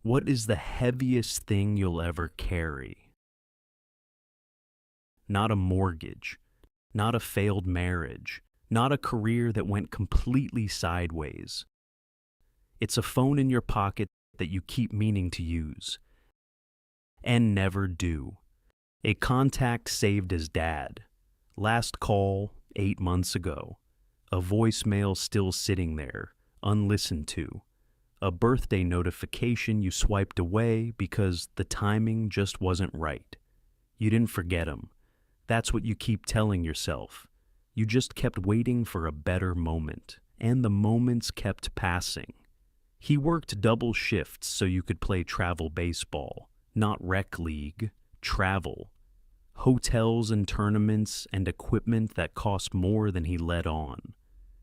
What is the heaviest thing you'll ever carry? Not a mortgage, not a failed marriage, not a career that went completely sideways. It's a phone in your pocket that you keep meaning to use and never do. A contact saved as dad. Last call 8 months ago. A voicemail still sitting there, unlistened to. A birthday notification you swiped away because the timing just wasn't right. You didn't forget him. That's what you keep telling yourself. You just kept waiting for a better moment, and the moments kept passing. He worked double shifts so you could play travel baseball, not rec league, travel. Hotels and tournaments and equipment that cost more than he let on.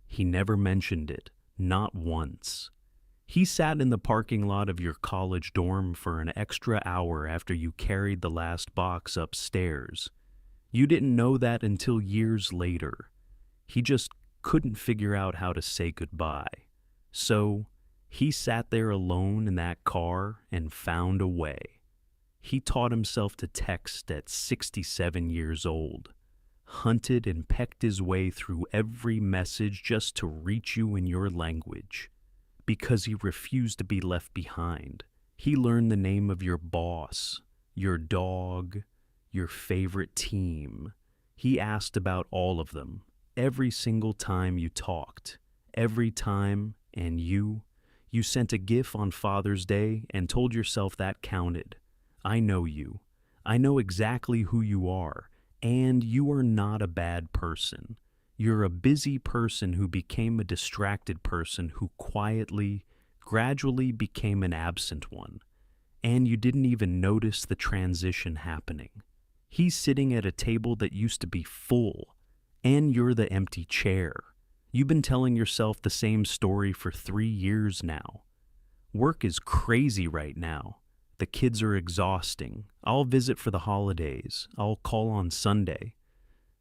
He never mentioned it, not once. He sat in the parking lot of your college dorm for an extra hour after you carried the last box upstairs. You didn't know that until years later. He just couldn't figure out how to say goodbye. So, he sat there alone in that car and found a way. He taught himself to text at 67 years old, hunted and pecked his way through every message just to reach you in your language. Because he refused to be left behind. He learned the name of your boss, your dog, your favorite team. He asked about all of them, every single time you talked, every time, and you sent a GIF on Father's Day and told yourself that counted. I know you. I know exactly who you are, and you are not a bad person. You're a busy person who became a distracted person who quietly, gradually became an absent one. And you didn't even notice the transition happening. He's sitting at a table that used to be full, and you're the empty chair. You've been telling yourself the same story for 3 years now. Work is crazy right now. The kids are exhausting. I'll visit for the holidays. I'll call on Sunday.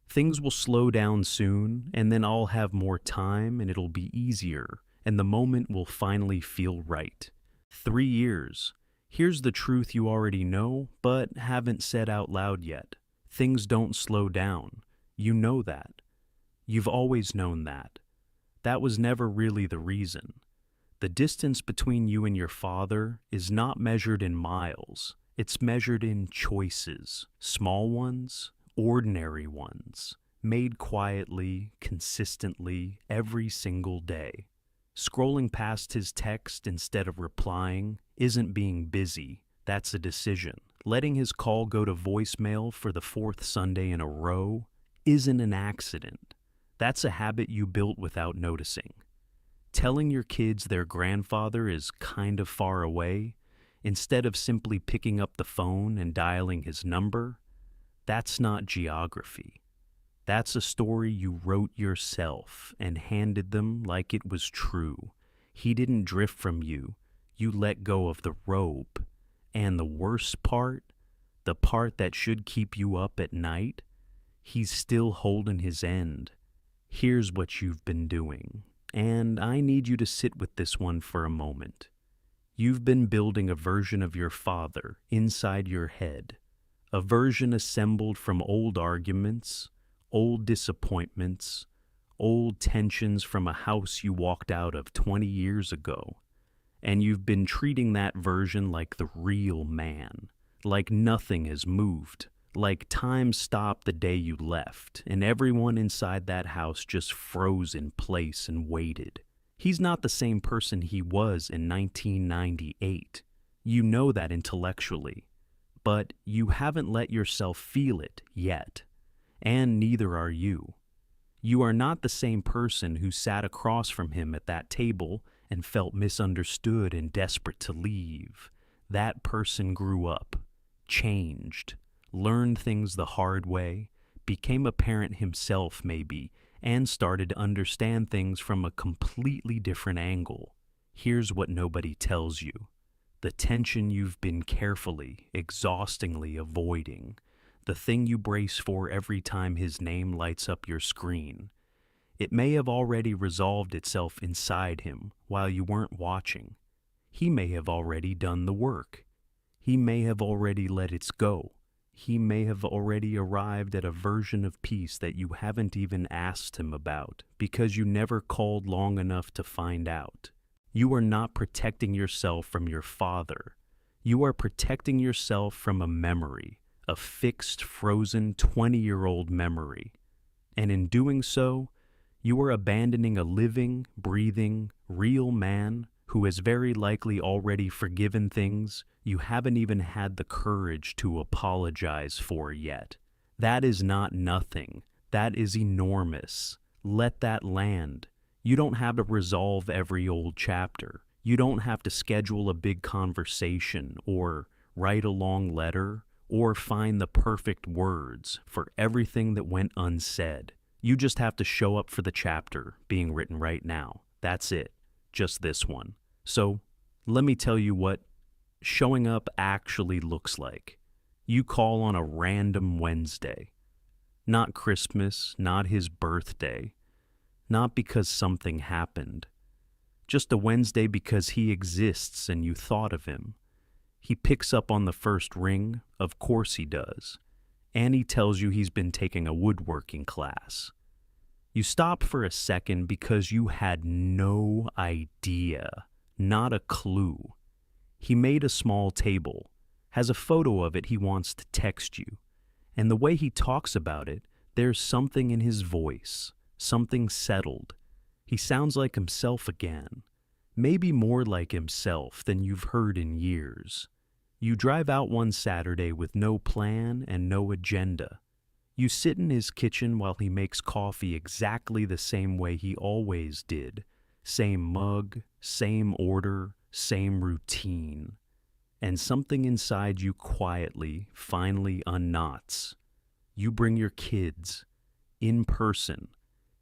Things will slow down soon, and then I'll have more time and it'll be easier, and the moment will finally feel right. 3 years. Here's the truth you already know, but haven't said out loud yet. Things don't slow down. You know that. You've always known that. That was never really the reason. The distance between you and your father is not measured in miles. It's measured in choices. Small ones, ordinary ones, made quietly, consistently, every single day. Scrolling past his text instead of replying isn't being busy, that's a decision. Letting his call go to voicemail for the 4th Sunday in a row isn't an accident. That's a habit you built without noticing. Telling your kids their grandfather is kind of far away, instead of simply picking up the phone and dialing his number, that's not geography. That's a story you wrote yourself and handed them like it was true. He didn't drift from you. You let go of the rope. And the worst part, the part that should keep you up at night, he's still holding his end. Here's what you've been doing, and I need you to sit with this one for a moment. You've been building a version of your father inside your head. A version assembled from old arguments, old disappointments, old tensions from a house you walked out of 20 years ago. And you've been treating that version like the real man, like nothing has moved, like time stopped the day you left, and everyone inside that house just froze in place and waited. He's not the same person he was in 1998. You know that intellectually. But you haven't let yourself feel it yet, and neither are you. You are not the same person who sat across from him at that table and felt misunderstood and desperate to leave. That person grew up, changed, learned things the hard way, became a parent himself maybe, and started to understand things from a completely different angle. Here's what nobody tells you. The tension you've been carefully, exhaustingly avoiding, the thing you brace for every time his name lights up your screen. It may have already resolved itself inside him while you weren't watching. He may have already done the work. He may have already let it go. He may have already arrived at a version of peace that you haven't even asked him about because you never called long enough to find out. You are not protecting yourself from your father. You are protecting yourself from a memory, a fixed, frozen 20-year-old memory. And in doing so, you are abandoning a living, breathing, real man who has very likely already forgiven things you haven't even had the courage to apologize for yet. That is not nothing. That is enormous. Let that land. You don't have to resolve every old chapter. You don't have to schedule a big conversation or write a long letter or find the perfect words for everything that went unsaid. You just have to show up for the chapter being written right now. That's it. Just this one. So, let me tell you what showing up actually looks like. You call on a random Wednesday. Not Christmas, not his birthday. Not because something happened. Just a Wednesday because he exists and you thought of him. He picks up on the first ring, of course he does. And he tells you he's been taking a woodworking class. You stop for a second because you had no idea, not a clue. He made a small table, has a photo of it he wants to text you, and the way he talks about it, there's something in his voice, something settled. He sounds like himself again, maybe more like himself than you've heard in years. You drive out one Saturday with no plan and no agenda. You sit in his kitchen while he makes coffee exactly the same way he always did. Same mug, same order, same routine. And something inside you quietly, finally unknots. You bring your kids, in person.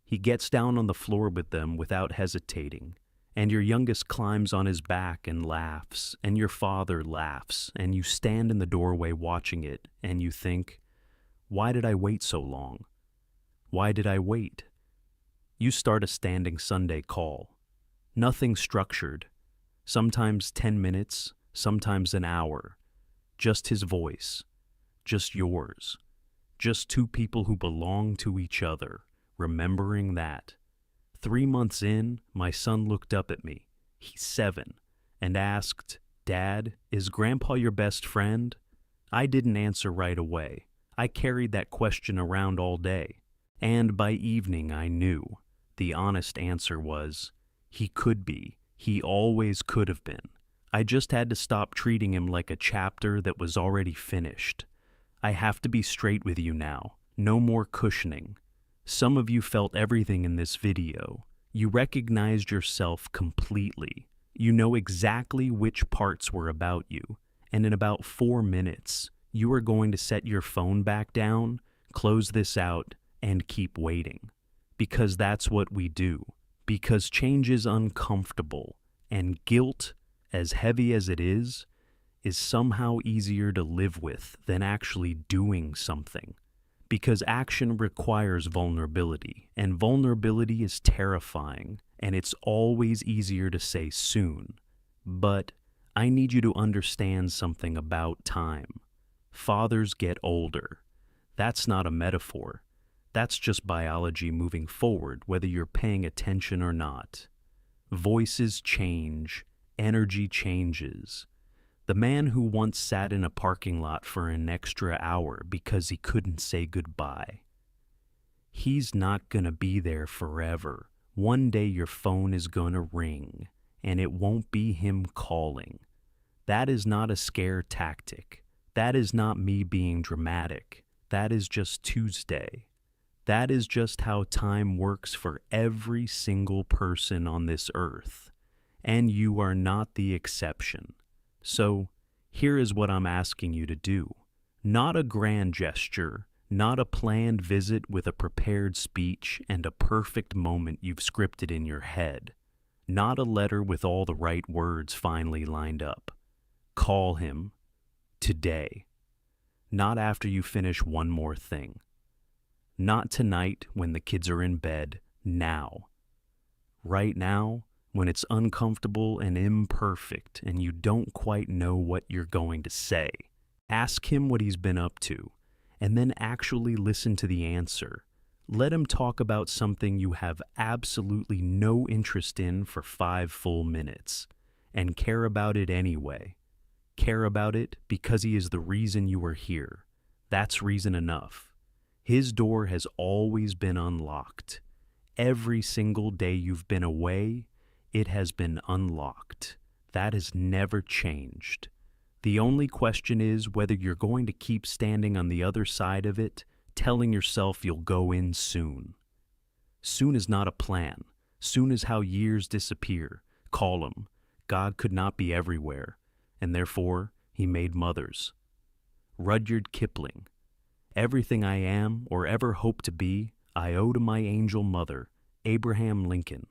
He gets down on the floor with them without hesitating. And your youngest climbs on his back and laughs, and your father laughs, and you stand in the doorway watching it, and you think, why did I wait so long? Why did I wait? You start a standing Sunday call. Nothing structured. Sometimes 10 minutes, sometimes an hour. Just his voice. Just yours. Just two people who belong to each other, remembering that. 3 months in, my son looked up at me, he's 7, and asked, Dad, is Grandpa your best friend? I didn't answer right away. I carried that question around all day, and by evening I knew. The honest answer was, he could be. He always could have been. I just had to stop treating him like a chapter that was already finished. I have to be straight with you now. No more cushioning. Some of you felt everything in this video. You recognized yourself completely. You know exactly which parts were about you. And in about 4 minutes, you are going to set your phone back down, close this out, and keep waiting. Because that's what we do. Because change is uncomfortable, and guilt, as heavy as it is somehow easier to live with than actually doing something. Because action requires vulnerability, and vulnerability is terrifying, and it's always easier to say soon. But I need you to understand something about time. Fathers get older. That's not a metaphor. That's just biology moving forward, whether you're paying attention or not. Voices change, energy changes. The man who once sat in a parking lot for an extra hour because he couldn't say goodbye. He's not gonna be there forever. One day your phone is gonna ring, and it won't be him calling. That is not a scare tactic. That is not me being dramatic. That is just Tuesday. That is just how time works for every single person on this earth, and you are not the exception. So, here is what I'm asking you to do. Not a grand gesture, not a planned visit with a prepared speech and a perfect moment you've scripted in your head. Not a letter with all the right words finally lined up. Call him today. Not after you finish one more thing. Not tonight when the kids are in bed. Now. Right now, when it's uncomfortable and imperfect and you don't quite know what you're going to say. Ask him what he's been up to, and then actually listen to the answer. Let him talk about something you have absolutely no interest in for 5 full minutes, and care about it anyway. Care about it because he is the reason you are here. That's reason enough. His door has always been unlocked. Every single day you've been away, it has been unlocked. That has never changed. The only question is whether you're going to keep standing on the other side of it, telling yourself you'll go in soon. Soon is not a plan. Soon is how years disappear. Call 'em. God could not be everywhere, and therefore he made mothers. Rudyard Kipling. Everything I am or ever hope to be, I owe to my angel mother, Abraham Lincoln.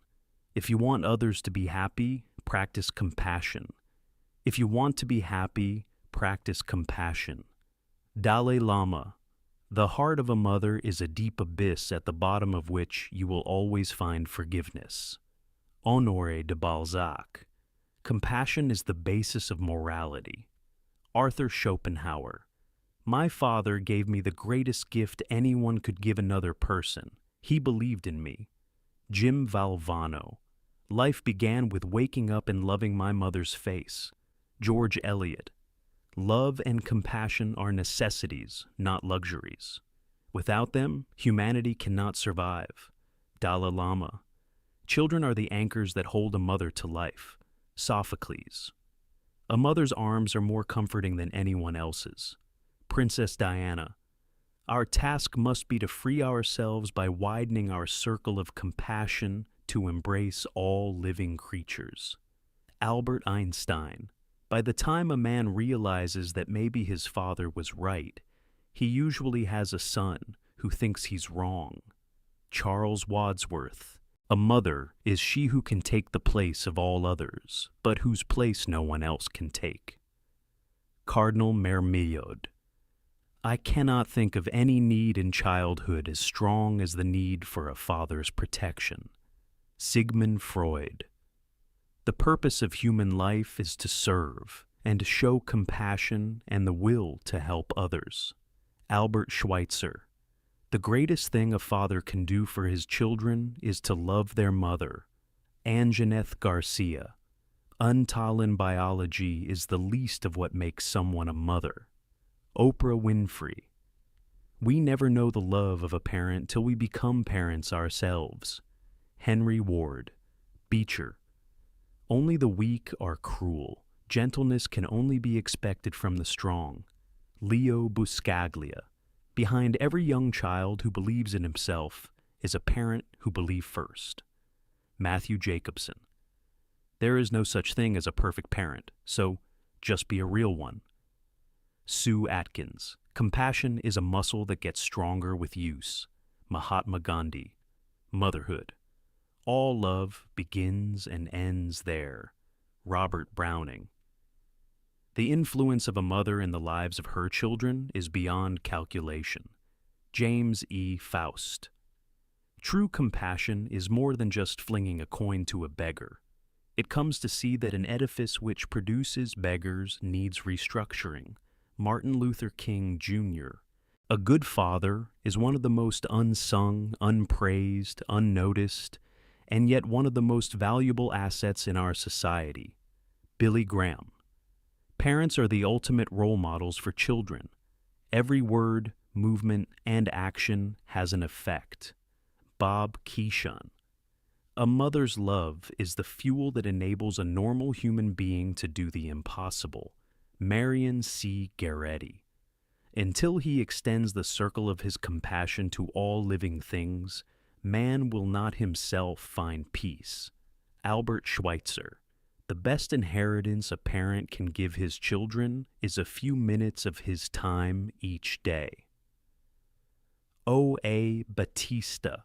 If you want others to be happy, practice compassion. If you want to be happy, practice compassion. Dalai Lama. The heart of a mother is a deep abyss at the bottom of which you will always find forgiveness. Honoré de Balzac. Compassion is the basis of morality. Arthur Schopenhauer. My father gave me the greatest gift anyone could give another person. He believed in me. Jim Valvano. Life began with waking up and loving my mother's face. George Eliot. Love and compassion are necessities, not luxuries. Without them, humanity cannot survive. Dalai Lama. Children are the anchors that hold a mother to life. Sophocles. A mother's arms are more comforting than anyone else's. Princess Diana. Our task must be to free ourselves by widening our circle of compassion to embrace all living creatures. Albert Einstein. By the time a man realizes that maybe his father was right, he usually has a son who thinks he's wrong. Charles Wadsworth. A mother is she who can take the place of all others, but whose place no one else can take. Cardinal Mermillod. I cannot think of any need in childhood as strong as the need for a father's protection. Sigmund Freud. The purpose of human life is to serve and to show compassion and the will to help others. Albert Schweitzer. The greatest thing a father can do for his children is to love their mother. Anjaneth Garcia. Untalin biology is the least of what makes someone a mother. Oprah Winfrey. We never know the love of a parent till we become parents ourselves. Henry Ward. Beecher. Only the weak are cruel. Gentleness can only be expected from the strong. Leo Buscaglia. Behind every young child who believes in himself is a parent who believed first. Matthew Jacobson. There is no such thing as a perfect parent, so just be a real one. Sue Atkins. Compassion is a muscle that gets stronger with use. Mahatma Gandhi. Motherhood. All love begins and ends there. Robert Browning. The influence of a mother in the lives of her children is beyond calculation. James E. Faust. True compassion is more than just flinging a coin to a beggar. It comes to see that an edifice which produces beggars needs restructuring. Martin Luther King, Jr. A good father is one of the most unsung, unpraised, unnoticed, and yet one of the most valuable assets in our society. Billy Graham. Parents are the ultimate role models for children. Every word, movement, and action has an effect. Bob Keeshan. A mother's love is the fuel that enables a normal human being to do the impossible. Marion C. Garretti. Until he extends the circle of his compassion to all living things, man will not himself find peace. Albert Schweitzer. The best inheritance a parent can give his children is a few minutes of his time each day. O. A. Batista.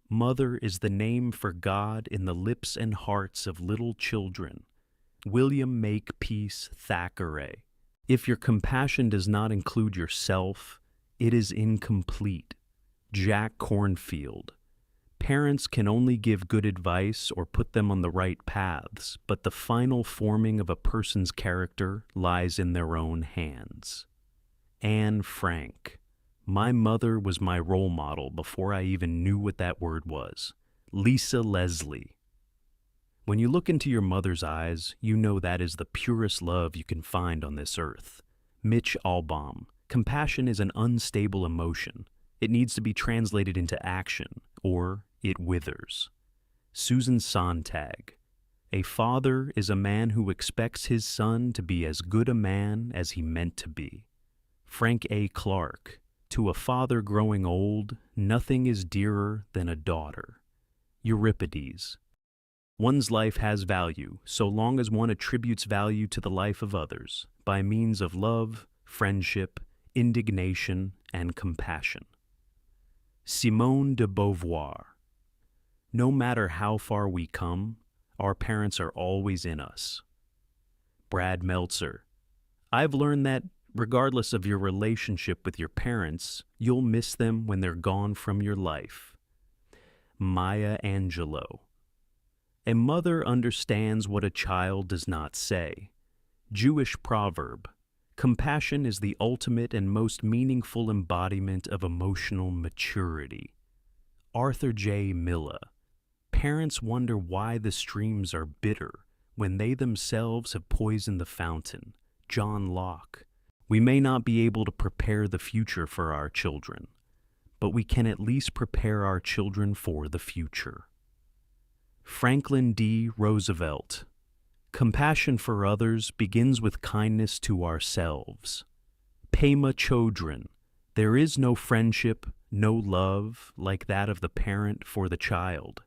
Mother is the name for God in the lips and hearts of little children. William Makepeace Thackeray. If your compassion does not include yourself, it is incomplete. Jack Cornfield. Parents can only give good advice or put them on the right paths, but the final forming of a person's character lies in their own hands. Anne Frank. My mother was my role model before I even knew what that word was. Lisa Leslie. When you look into your mother's eyes, you know that is the purest love you can find on this earth. Mitch Albom. Compassion is an unstable emotion. It needs to be translated into action, or it withers. Susan Sontag. A father is a man who expects his son to be as good a man as he meant to be. Frank A. Clark. To a father growing old, nothing is dearer than a daughter. Euripides. One's life has value so long as one attributes value to the life of others by means of love, friendship, indignation, and compassion. Simone de Beauvoir. No matter how far we come, our parents are always in us. Brad Meltzer. I've learned that regardless of your relationship with your parents, you'll miss them when they're gone from your life. Maya Angelou. A mother understands what a child does not say. Jewish proverb. Compassion is the ultimate and most meaningful embodiment of emotional maturity. Arthur J. Miller. Parents wonder why the streams are bitter when they themselves have poisoned the fountain. John Locke. We may not be able to prepare the future for our children, but we can at least prepare our children for the future. Franklin D. Roosevelt. Compassion for others begins with kindness to ourselves. Pema Chodron. There is no friendship, no love like that of the parent for the child.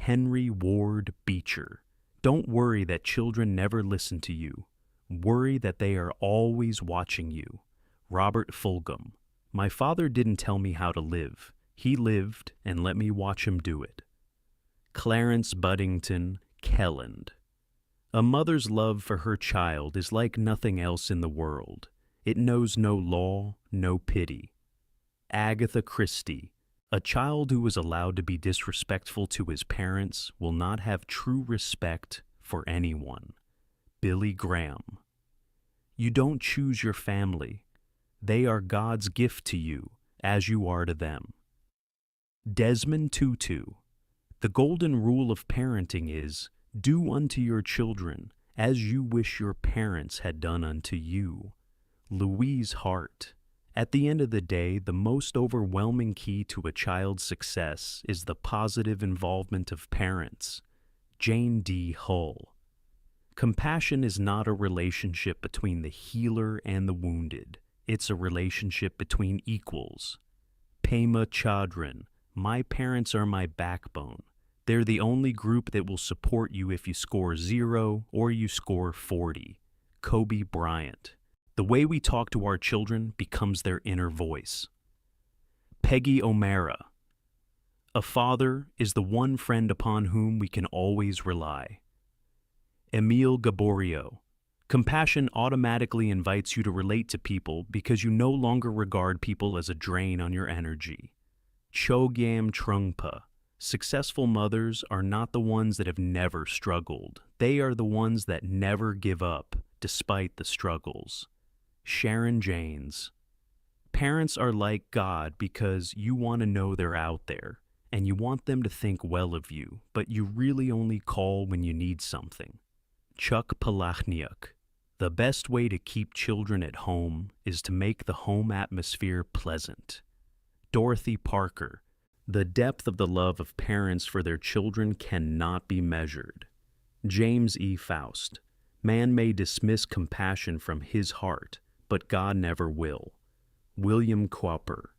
Henry Ward Beecher. Don't worry that children never listen to you. Worry that they are always watching you. Robert Fulghum. My father didn't tell me how to live. He lived and let me watch him do it. Clarence Buddington Kelland. A mother's love for her child is like nothing else in the world. It knows no law, no pity. Agatha Christie. A child who is allowed to be disrespectful to his parents will not have true respect for anyone. Billy Graham. You don't choose your family. They are God's gift to you, as you are to them. Desmond Tutu. The golden rule of parenting is, do unto your children as you wish your parents had done unto you. Louise Hart. At the end of the day, the most overwhelming key to a child's success is the positive involvement of parents. Jane D. Hull. Compassion is not a relationship between the healer and the wounded. It's a relationship between equals. Pema Chodron. My parents are my backbone. They're the only group that will support you if you score 0 or you score 40. Kobe Bryant. The way we talk to our children becomes their inner voice. Peggy O'Mara. A father is the one friend upon whom we can always rely. Emile Gaborio. Compassion automatically invites you to relate to people because you no longer regard people as a drain on your energy. Chogyam Trungpa. Successful mothers are not the ones that have never struggled. They are the ones that never give up despite the struggles. Sharon Janes. Parents are like God because you want to know they're out there, and you want them to think well of you, but you really only call when you need something. Chuck Palahniuk. The best way to keep children at home is to make the home atmosphere pleasant. Dorothy Parker. The depth of the love of parents for their children cannot be measured. James E. Faust. Man may dismiss compassion from his heart, but God never will. William Cowper.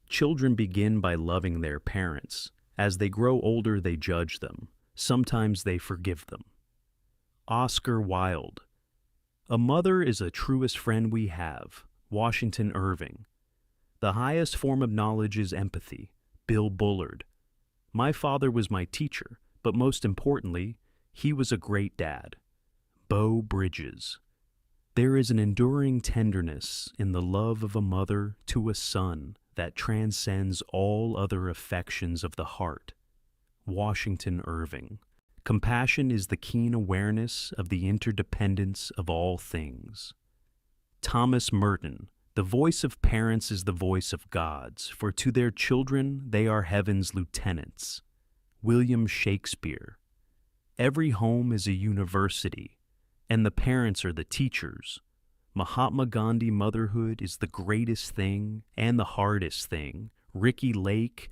Children begin by loving their parents. As they grow older, they judge them. Sometimes they forgive them. Oscar Wilde. A mother is the truest friend we have. Washington Irving. The highest form of knowledge is empathy. Bill Bullard. My father was my teacher, but most importantly, he was a great dad. Beau Bridges. There is an enduring tenderness in the love of a mother to a son that transcends all other affections of the heart. Washington Irving. Compassion is the keen awareness of the interdependence of all things. Thomas Merton. The voice of parents is the voice of gods, for to their children they are heaven's lieutenants. William Shakespeare. Every home is a university, and the parents are the teachers. Mahatma Gandhi. Motherhood is the greatest thing and the hardest thing. Ricky Lake.